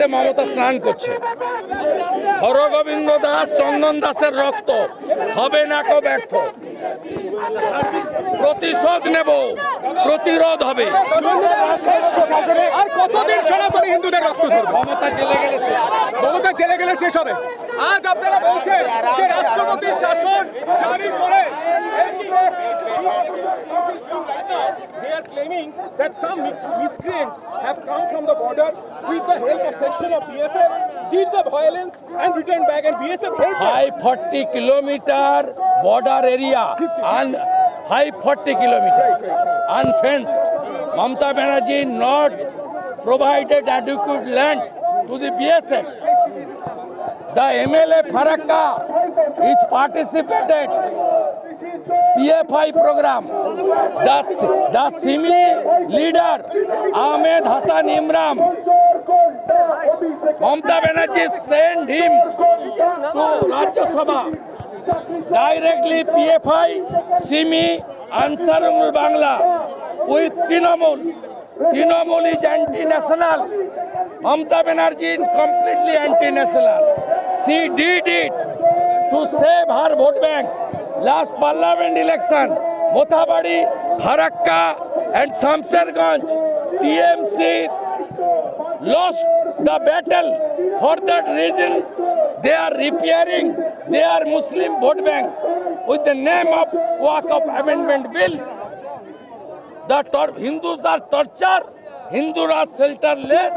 নদীতে মমতা স্নান করছে। হরগোবিন্দ দাস, চন্দন দাসের রক্ত হবে না কো ব্যর্থ। প্রতিশোধ নেব, প্রতিরোধ হবে। আর কতদিন সনাতনী হিন্দুদের রক্ত ঝরবে? মমতা জেলে গেলে শেষ হবে। মমতা জেলে গেলে শেষ হবে। আজ আপনারা বলছেন যে রাষ্ট্রপতির শাসন জারি করে they are claiming that some miscreants have come from the border with the help of section of BSF, did the violence and returned back, and BSF helped them. High 40 kilometer border area and high 40 kilometer unfenced. Mamata Banerjee not provided adequate land to the BSF. The MLA Farakka is participated PFI program. The Simi leader Ahmed Hassan Imran, Mamata Banerjee sent him to Rajya Sabha. Directly PFI, Simi, Ansarul Bangla with Trinamool. Trinamool is anti-national. Mamata Banerjee is completely anti-national. She did it to save her vote bank. Last parliament election, Mothabadi, Farakka and Shamsherganj, TMC lost the battle. For that reason, they are repairing their Muslim vote bank with the name of Waqf Amendment Bill. The Hindus are tortured, Hindus are shelterless.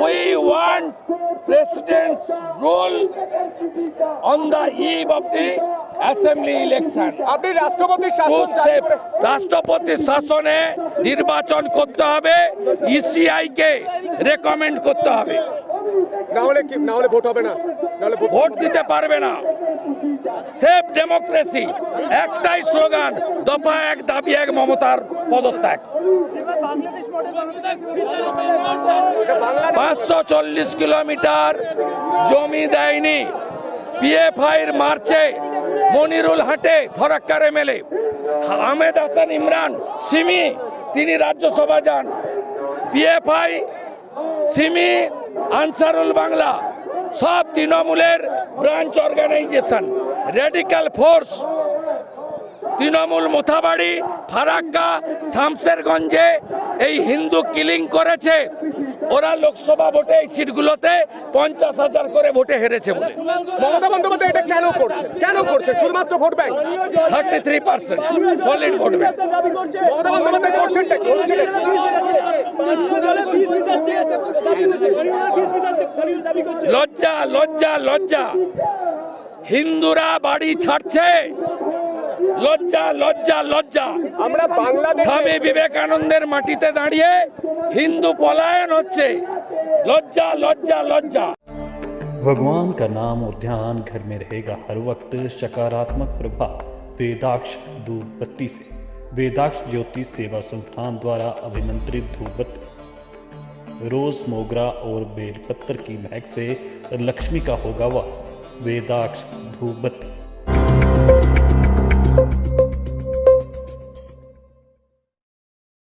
We want President's rule on the eve of the assembly election. আপনি রাষ্ট্রপতির শাসন জারি করে রাষ্ট্রপতির শাসনে নির্বাচন করতে হবে, ইসিআই কে রেকমেন্ড করতে হবে। না হলে ভোট হবে না, ভোট দিতে পারবে না। সেফ ডেমোক্রেসি, একটাই স্লোগান, দফা এক, দাবি এক, মমতার পদত্যাগ। 540 কিলোমিটার জমি দেয়নি পিএফআইর মার্চে মনিরুল হাটে, ফরাক্কার এমএলএ আহমেদ হাসান ইমরান সিমি, তিনি রাজ্যসভা যান। পিএফআই, সিমি, আনসারুল বাংলা সব তৃণমূলের branch organisation, radical force. Trinamool Mothabari, Farakka, শামশেরগঞ্জে এই হিন্দু কিলিং করেছে। ওরা লোকসভা ভোটে এই সিটগুলোতে 50,000 করে ভোটে হেরেছে বলে। মমতা বন্দ্যোপাধ্যায় এটা কেন করছে? শুধুমাত্র vote bank. 33% solid vote bank. Mamata Bandyopadhyay করছেনটা কি? লজ্জা, লজ্জা, লজ্জা। হিন্দুরা বাড়ি ছাড়ছে, লজ্জা, লজ্জা, লজ্জা। আমরা বাংলাদেশে স্বামী বিবেকানন্দের মাটিতে দাঁড়িয়ে হিন্দু পলায়ন হচ্ছে, লজ্জা, লজ্জা, লজ্জা। भगवान का नाम और ध्यान घर में रहेगा हर वक्त। सकारात्मक प्रभाव वेदाक्ष धूप बत्ती से। वेदाक्ष ज्योतिष सेवा संस्थान द्वारा अभिमंत्रित धूप बत्ती रोज मोगरा और बेलपत्र की महक से लक्ष्मी का होगा वास। वेदाक्ष धूप बत्ती।